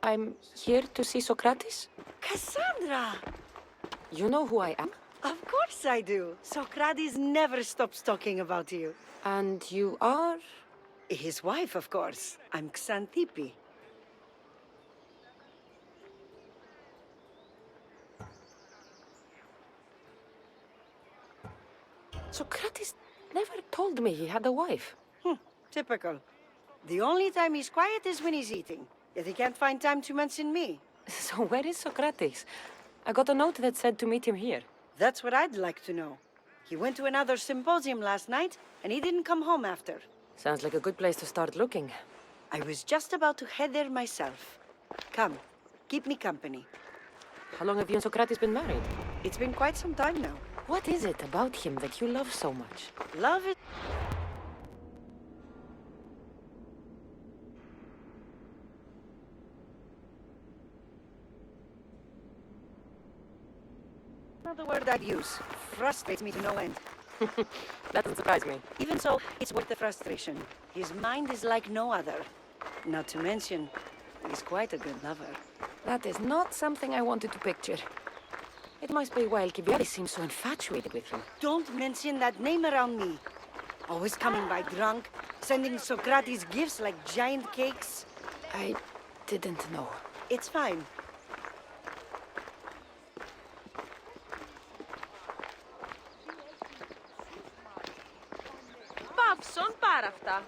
I'm here to see Socrates? Cassandra! You know who I am? Of course I do. Socrates never stops talking about you. And you are? His wife, of course. I'm Xanthippe. Socrates never told me he had a wife. Typical. The only time he's quiet is when he's eating. Yet he can't find time to mention me. So where is Socrates? I got a note that said to meet him here. That's what I'd like to know. He went to another symposium last night, and he didn't come home after. Sounds like a good place to start looking. I was just about to head there myself. Come, keep me company. How long have you and Socrates been married? It's been quite some time now. What is it about him that you love so much? Love it. Another word I'd use. Frustrates me to no end. That doesn't surprise me. Even so, it's worth the frustration. His mind is like no other. Not to mention, he's quite a good lover. That is not something I wanted to picture. It must be why Alcibiades seems so infatuated with him. Don't mention that name around me. Always coming by drunk, sending Socrates gifts like giant cakes. I didn't know. It's fine. Παύσον πάρα αυτά.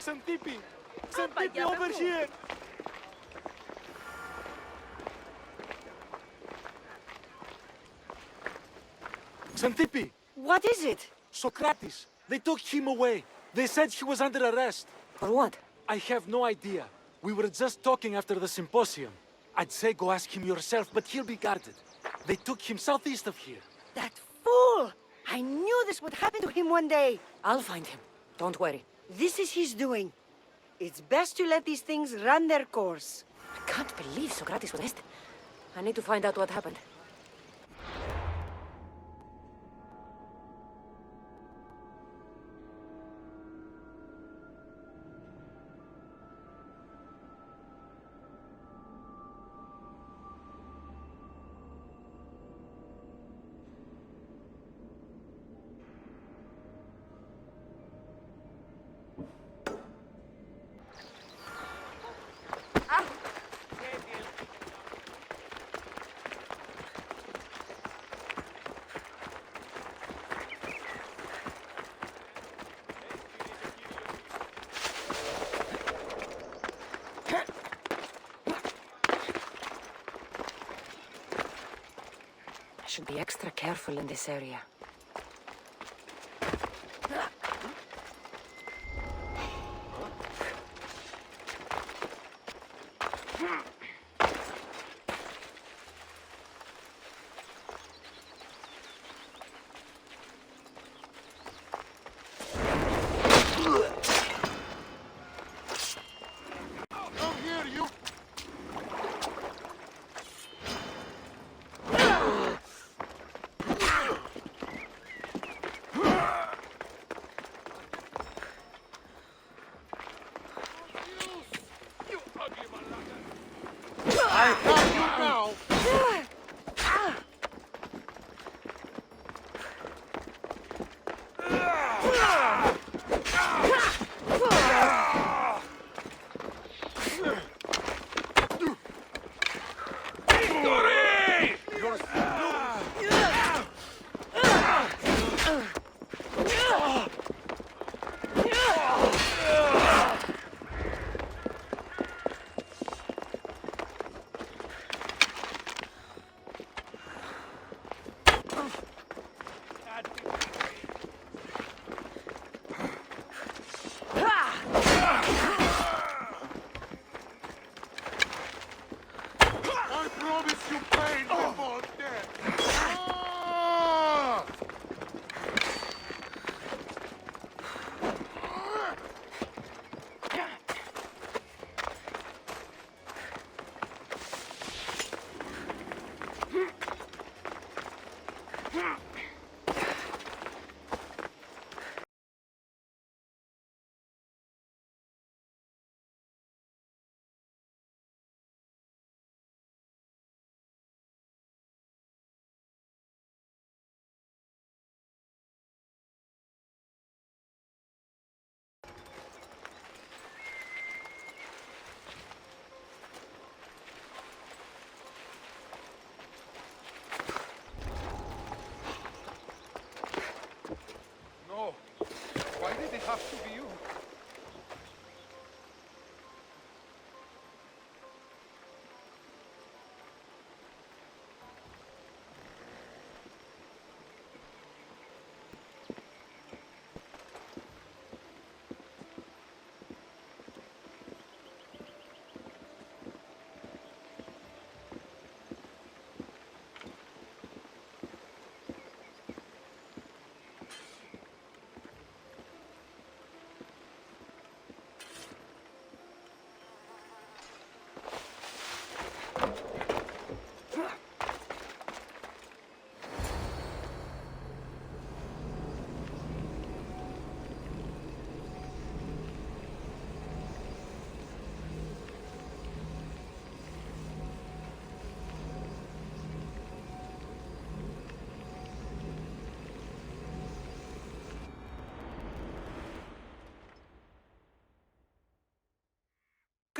Xanthippe! Xanthippe, over here! Xanthippe! What is it? Socrates! They took him away. They said he was under arrest. For what? I have no idea. We were just talking after the symposium. I'd say go ask him yourself, but he'll be guarded. They took him southeast of here. That fool! I knew this would happen to him one day. I'll find him. Don't worry. This is his doing. It's best to let these things run their course. I can't believe Socrates was arrested. I need to find out what happened. I should be extra careful in this area. I have you now! I promise you pain before death!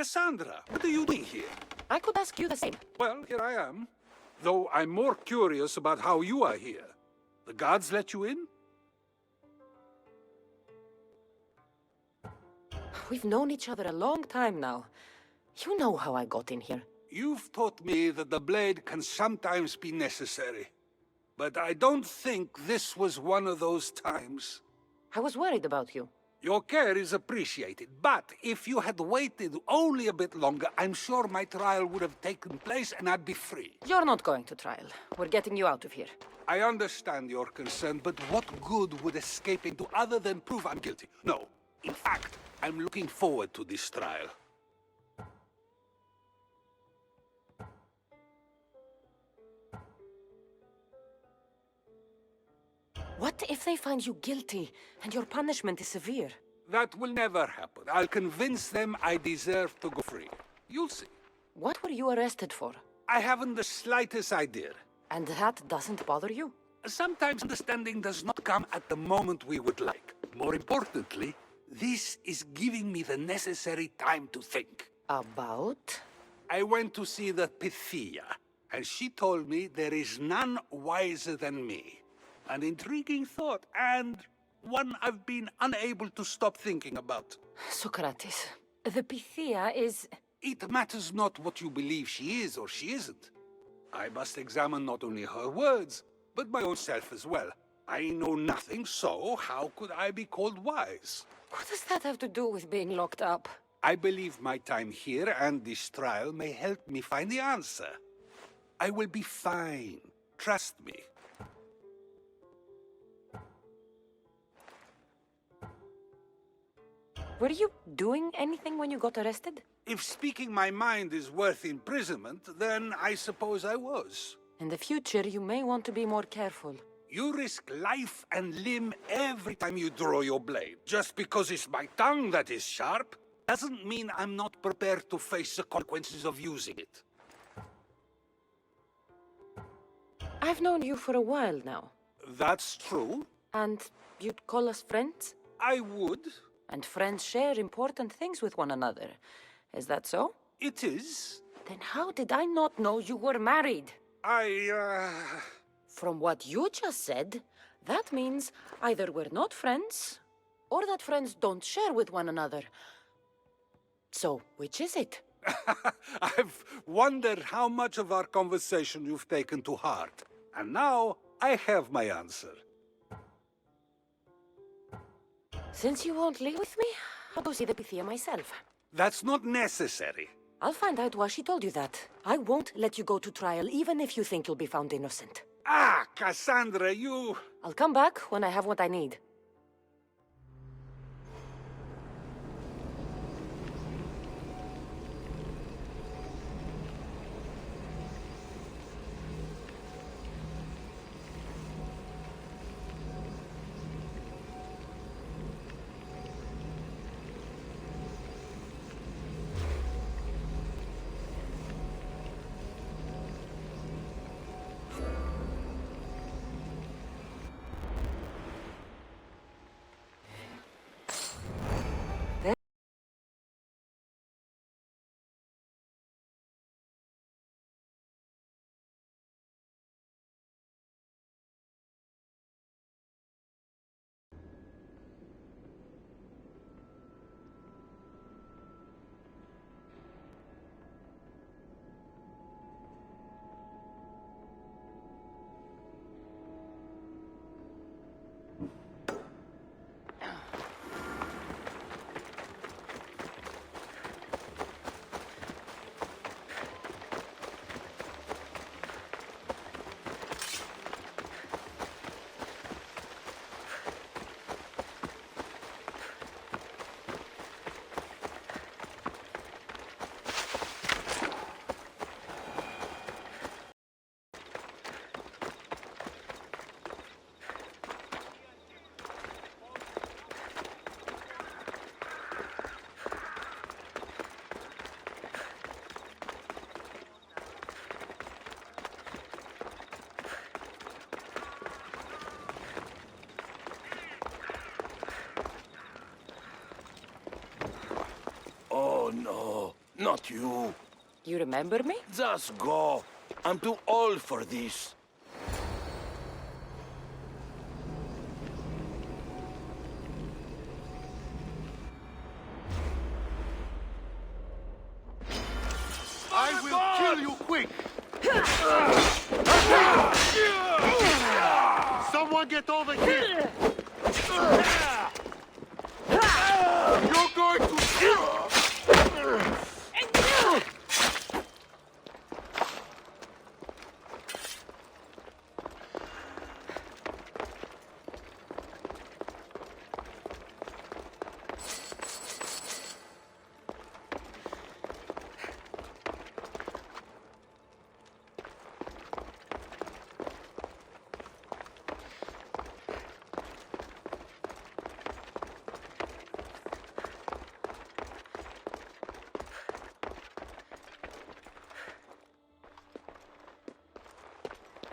Cassandra, what are you doing here? I could ask you the same. Well, here I am. Though I'm more curious about how you are here. The guards let you in? We've known each other a long time now. You know how I got in here. You've taught me that the blade can sometimes be necessary. But I don't think this was one of those times. I was worried about you. Your care is appreciated, but if you had waited only a bit longer, I'm sure my trial would have taken place and I'd be free. You're not going to trial. We're getting you out of here. I understand your concern, but what good would escaping do other than prove I'm guilty? No. In fact, I'm looking forward to this trial. What if they find you guilty and your punishment is severe? That will never happen. I'll convince them I deserve to go free. You'll see. What were you arrested for? I haven't the slightest idea. And that doesn't bother you? Sometimes understanding does not come at the moment we would like. More importantly, this is giving me the necessary time to think. About? I went to see the Pythia, and she told me there is none wiser than me. An intriguing thought, and one I've been unable to stop thinking about. Socrates, the Pythia is... It matters not what you believe she is or she isn't. I must examine not only her words, but my own self as well. I know nothing, so how could I be called wise? What does that have to do with being locked up? I believe my time here and this trial may help me find the answer. I will be fine. Trust me. Were you doing anything when you got arrested? If speaking my mind is worth imprisonment, then I suppose I was. In the future, you may want to be more careful. You risk life and limb every time you draw your blade. Just because it's my tongue that is sharp, doesn't mean I'm not prepared to face the consequences of using it. I've known you for a while now. That's true. And you'd call us friends? I would. And friends share important things with one another. Is that so? It is. Then how did I not know you were married? From what you just said, that means either we're not friends, or that friends don't share with one another. So, which is it? I've wondered how much of our conversation you've taken to heart. And now, I have my answer. Since you won't leave with me, I'll go see the Pythia myself. That's not necessary. I'll find out why she told you that. I won't let you go to trial, even if you think you'll be found innocent. Ah, Cassandra, you... I'll come back when I have what I need. Not you. You remember me? Just go. I'm too old for this. I will kill you quick! Someone get over here! You're going to...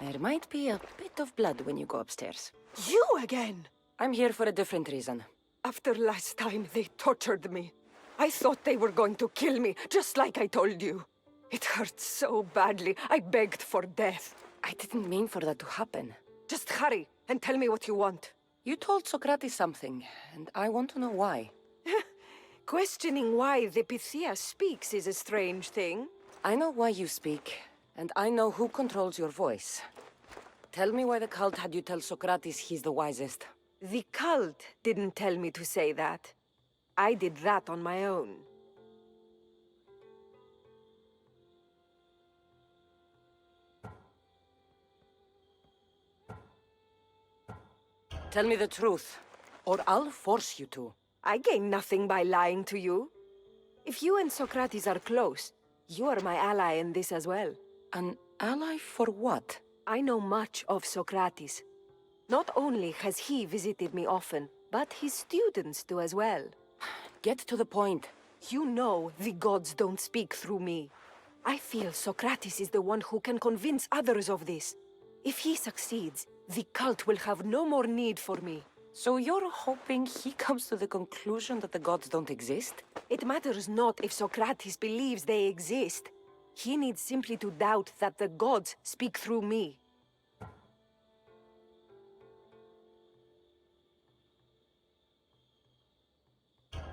There might be a bit of blood when you go upstairs. You again? I'm here for a different reason. After last time, they tortured me. I thought they were going to kill me, just like I told you. It hurt so badly, I begged for death. I didn't mean for that to happen. Just hurry and tell me what you want. You told Socrates something, and I want to know why. Questioning why the Pythia speaks is a strange thing. I know why you speak, and I know who controls your voice. Tell me why the cult had you tell Socrates he's the wisest. The cult didn't tell me to say that. I did that on my own. Tell me the truth, or I'll force you to. I gain nothing by lying to you. If you and Socrates are close, you are my ally in this as well. An ally for what? I know much of Socrates. Not only has he visited me often, but his students do as well. Get to the point. You know the gods don't speak through me. I feel Socrates is the one who can convince others of this. If he succeeds, the cult will have no more need for me. So you're hoping he comes to the conclusion that the gods don't exist? It matters not if Socrates believes they exist. He needs simply to doubt that the gods speak through me.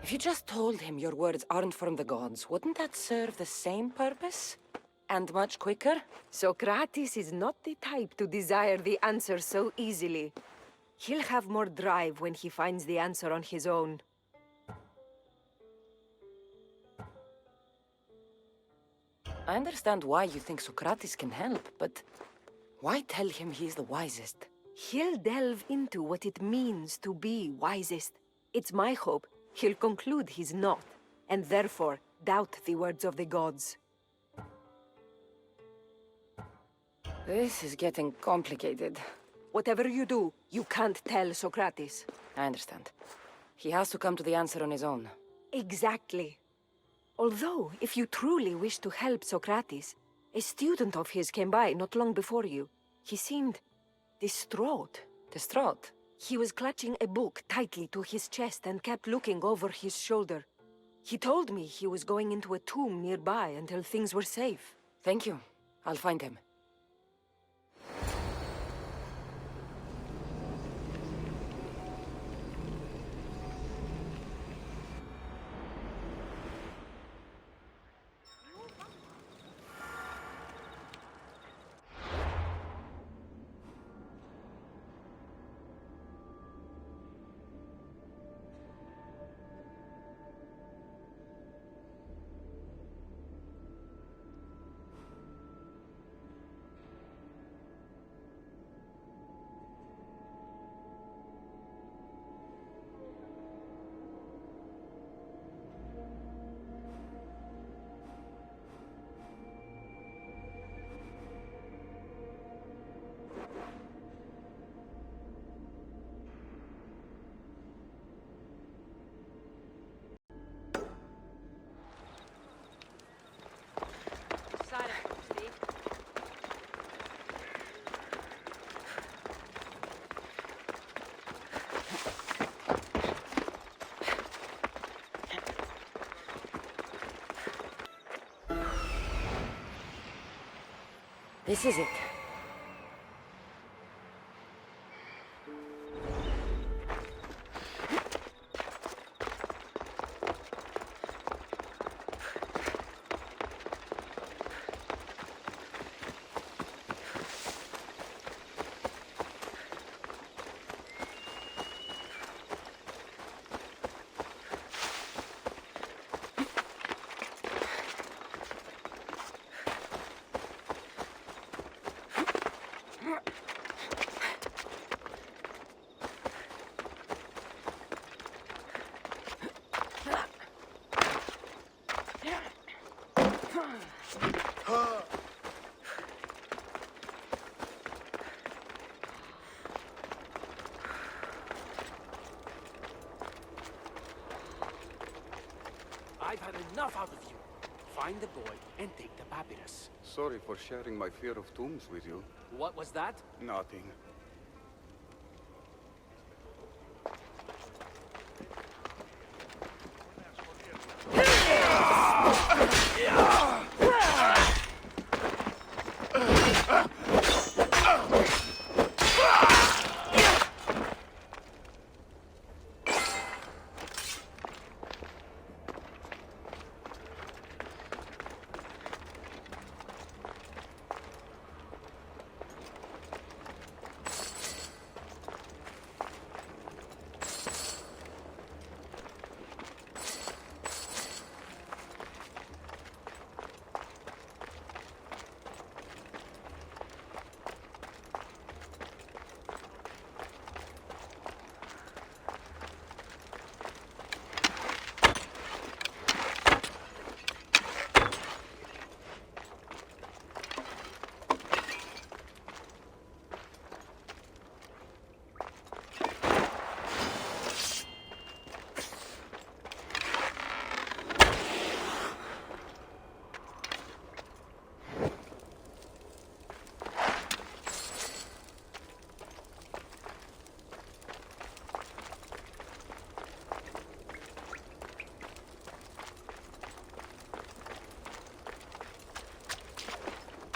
If you just told him your words aren't from the gods, wouldn't that serve the same purpose? And much quicker? Socrates is not the type to desire the answer so easily. He'll have more drive when he finds the answer on his own. I understand why you think Socrates can help, but why tell him he's the wisest? He'll delve into what it means to be wisest. It's my hope he'll conclude he's not, and therefore doubt the words of the gods. This is getting complicated. Whatever you do, you can't tell Socrates. I understand. He has to come to the answer on his own. Exactly. Although, if you truly wish to help Socrates, a student of his came by not long before you. He seemed distraught. Distraught? He was clutching a book tightly to his chest and kept looking over his shoulder. He told me he was going into a tomb nearby until things were safe. Thank you. I'll find him. This is it. I've had enough out of you. Find the boy and take the papyrus. Sorry for sharing my fear of tombs with you. What was that? Nothing.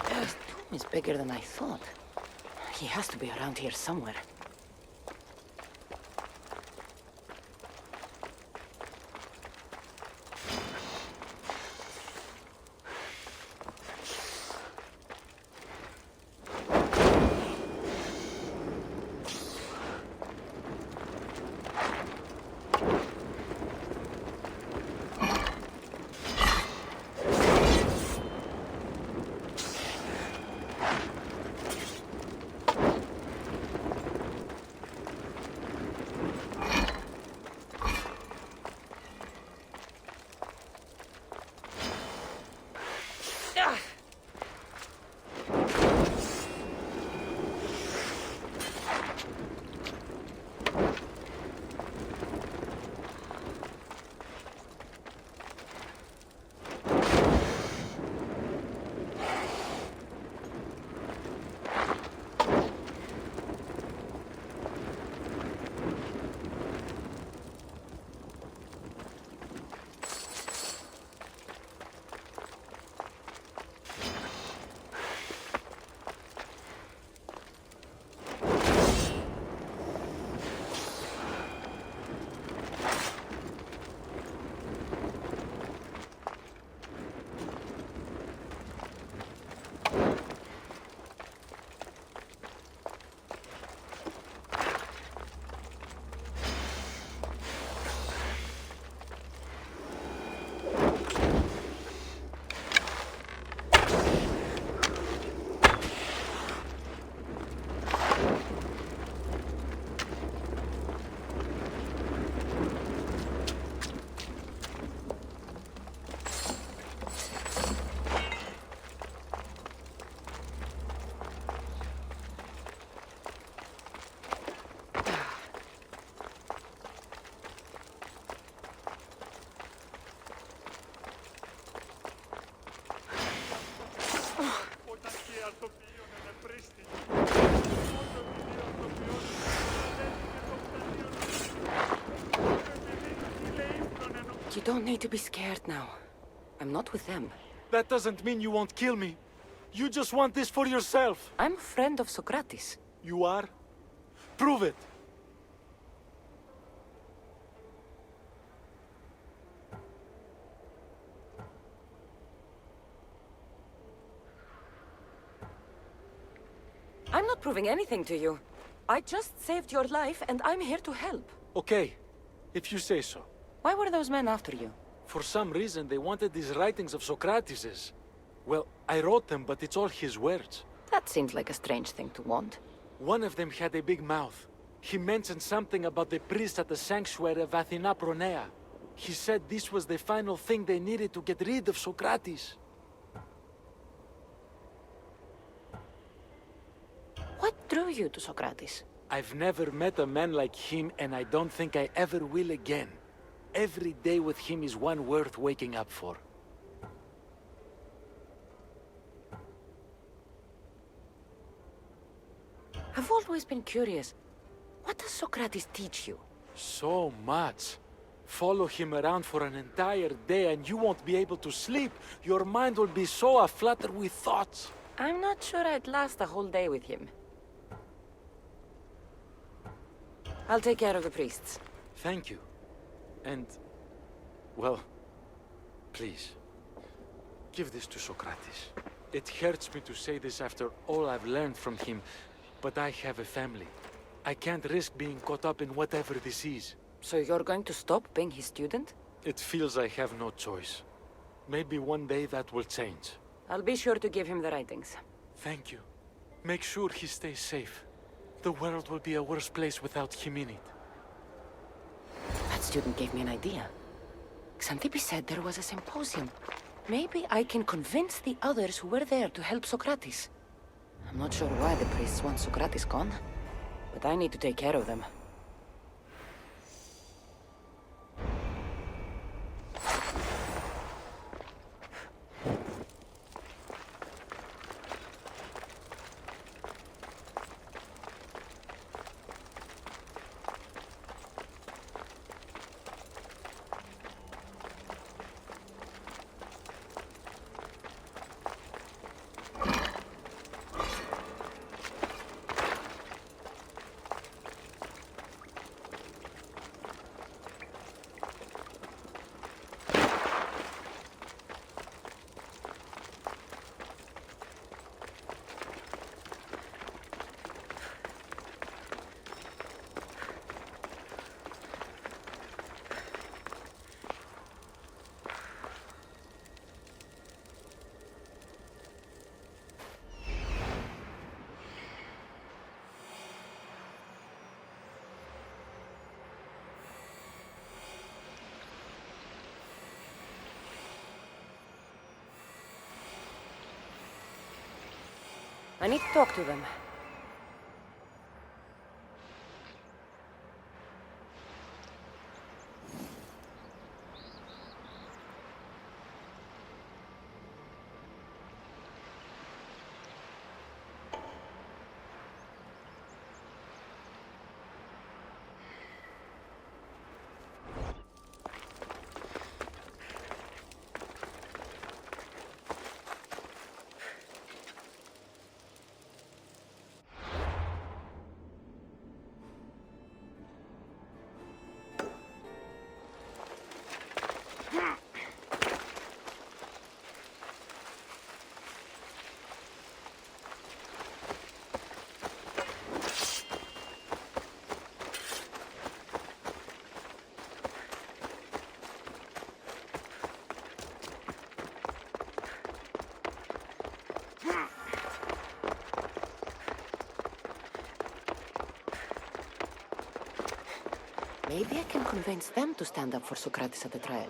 This tomb is bigger than I thought. He has to be around here somewhere. You don't need to be scared now. I'm not with them. That doesn't mean you won't kill me. You just want this for yourself. I'm a friend of Socrates. You are? Prove it. I'm not proving anything to you. I just saved your life, and I'm here to help. Okay, if you say so. Why were those men after you? For some reason, they wanted these writings of Socrates's. Well, I wrote them, but it's all his words. That seems like a strange thing to want. One of them had a big mouth. He mentioned something about the priest at the sanctuary of Athena Pronea. He said this was the final thing they needed to get rid of Socrates. What drew you to Socrates? I've never met a man like him, and I don't think I ever will again. Every day with him is one worth waking up for. I've always been curious. What does Socrates teach you? So much. Follow him around for an entire day and you won't be able to sleep. Your mind will be so aflutter with thoughts. I'm not sure I'd last a whole day with him. I'll take care of the priests. Thank you. And, well, please, give this to Socrates. It hurts me to say this after all I've learned from him, but I have a family. I can't risk being caught up in whatever this is. So you're going to stop being his student? It feels I have no choice. Maybe one day that will change. I'll be sure to give him the writings. Thank you. Make sure he stays safe. The world will be a worse place without him in it. That student gave me an idea. Xanthippe said there was a symposium. Maybe I can convince the others who were there to help Socrates. I'm not sure why the priests want Socrates gone, but I need to take care of them. I need to talk to them. Maybe I can convince them to stand up for Socrates at the trial.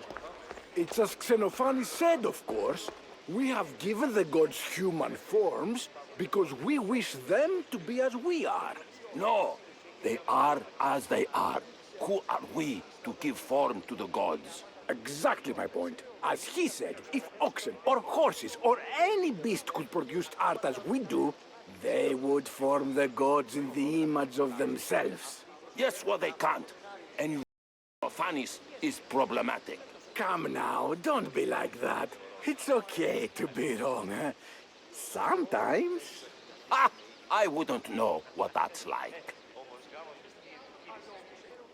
It's as Xenophanes said, of course. We have given the gods human forms because we wish them to be as we are. No, they are as they are. Who are we to give form to the gods? Exactly my point. As he said, if oxen or horses or any beast could produce art as we do, they would form the gods in the image of themselves. Yes, well, they can't. And Xenophanes is problematic. Come now, don't be like that. It's okay to be wrong, huh? Sometimes. Ah, I wouldn't know what that's like.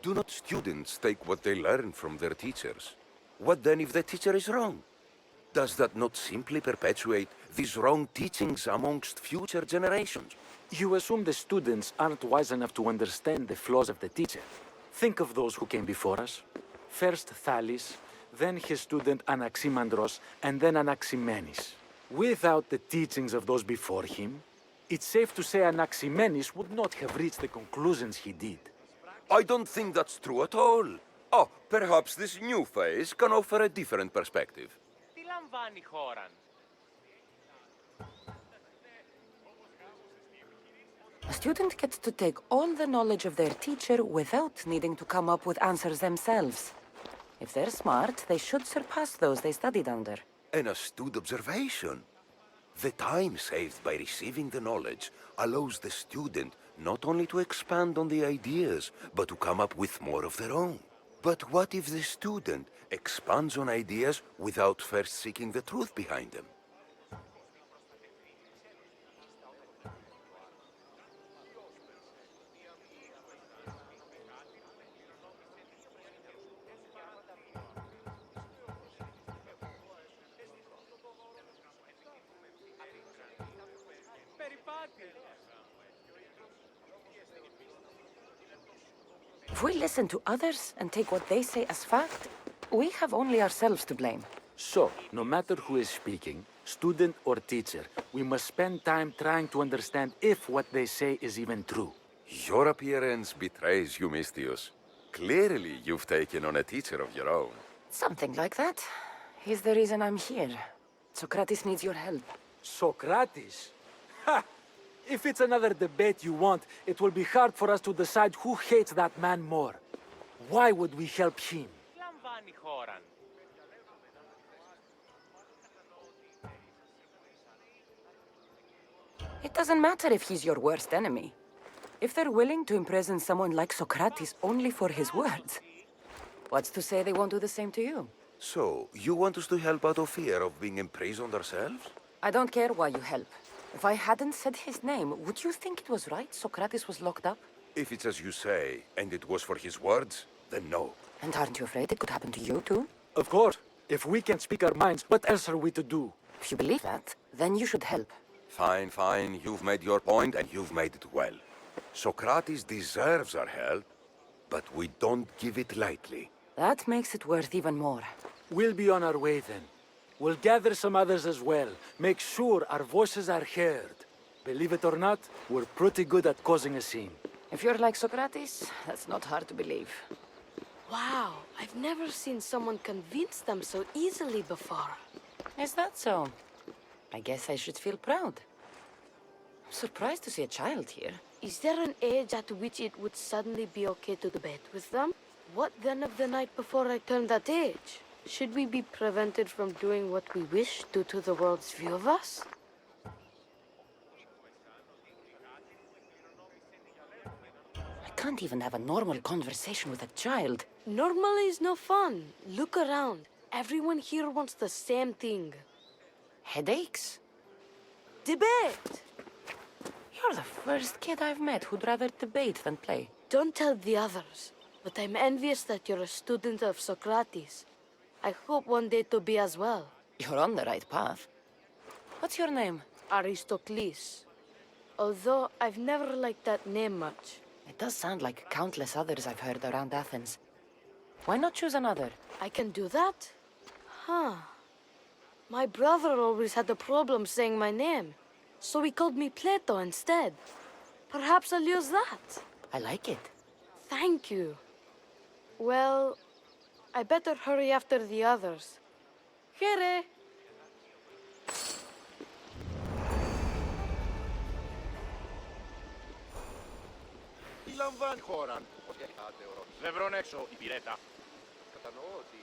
Do not students take what they learn from their teachers? What then if the teacher is wrong? Does that not simply perpetuate these wrong teachings amongst future generations? You assume the students aren't wise enough to understand the flaws of the teacher. Think of those who came before us. First Thales, then his student Anaximandros, and then Anaximenes. Without the teachings of those before him, it's safe to say Anaximenes would not have reached the conclusions he did. I don't think that's true at all. Oh, perhaps this new phase can offer a different perspective. Τι λαμβάνει χώραν? A student gets to take all the knowledge of their teacher without needing to come up with answers themselves. If they're smart, they should surpass those they studied under. An astute observation. The time saved by receiving the knowledge allows the student not only to expand on the ideas, but to come up with more of their own. But what if the student expands on ideas without first seeking the truth behind them? If we listen to others and take what they say as fact, we have only ourselves to blame. So, no matter who is speaking, student or teacher, we must spend time trying to understand if what they say is even true. Your appearance betrays you, Mystius. Clearly, you've taken on a teacher of your own. Something like that. He's the reason I'm here. Socrates needs your help. Socrates? Ha! If it's another debate you want, it will be hard for us to decide who hates that man more. Why would we help him? Τι λαμβάνει χώραν? It doesn't matter if he's your worst enemy. If they're willing to imprison someone like Socrates only for his words, what's to say they won't do the same to you? So, you want us to help out of fear of being imprisoned ourselves? I don't care why you help. If I hadn't said his name, would you think it was right Socrates was locked up? If it's as you say, and it was for his words, then no. And aren't you afraid it could happen to you too? Of course. If we can't speak our minds, what else are we to do? If you believe that, then you should help. Fine, fine. You've made your point, and you've made it well. Socrates deserves our help, but we don't give it lightly. That makes it worth even more. We'll be on our way then. We'll gather some others as well. Make sure our voices are heard. Believe it or not, we're pretty good at causing a scene. If you're like Socrates, that's not hard to believe. Wow, I've never seen someone convince them so easily before. Is that so? I guess I should feel proud. I'm surprised to see a child here. Is there an age at which it would suddenly be okay to debate with them? What then of the night before I turned that age? Should we be prevented from doing what we wish due to the world's view of us? I can't even have a normal conversation with a child. Normal is no fun. Look around. Everyone here wants the same thing. Headaches? Debate! You're the first kid I've met who'd rather debate than play. Don't tell the others, but I'm envious that you're a student of Socrates. I hope one day to be as well. You're on the right path. What's your name? Aristocles. Although I've never liked that name much. It does sound like countless others I've heard around Athens. Why not choose another? I can do that? Huh. My brother always had a problem saying my name, so he called me Plato instead. Perhaps I'll use that. I like it. Thank you. Well, I better hurry after the others. Here. Τι λαμβάνει χώραν. Δεν βρω έξω η πυρέτα. Κατανοώ ότι